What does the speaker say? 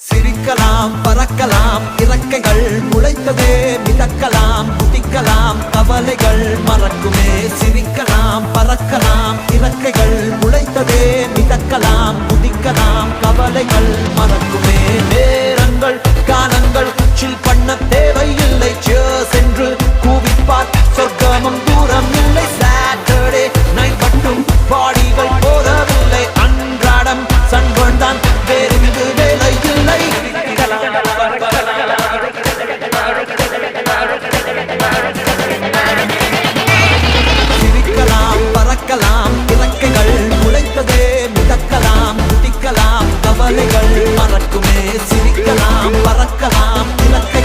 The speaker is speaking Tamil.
சிரிக்கலாம் பறக்கலாம் இறக்கைகள் முளைத்ததே மிதக்கலாம் குதிக்கலாம் கவலைகள் மறக்குமே சிரிக்கலாம் பறக்கலாம் இறக்கைகள் முளைத்ததே மிதக்கலாம் குதிக்கலாம் கவலைகள் மறக்குமே நேரங்கள் காலங்கள் சில் பண்ண தேவையில்லை சென்று கூவிப்பார் சொர்க்கமும் தூரம் இல்லை சாட்டர்டே நைட் மட்டும் பாடிகள் போதவில்லை அன்றாடம் சன்பன் தான் வேறெங்கு வேலை இல்லை சிரிக்கலாம் பறக்கலாம் இறக்கைகள் முளைத்ததே மிதக்கலாம் குதிக்கலாம் கவலைகள் மறக்குமே சிரிக்கலாம் பறக்கலாம் இறக்கை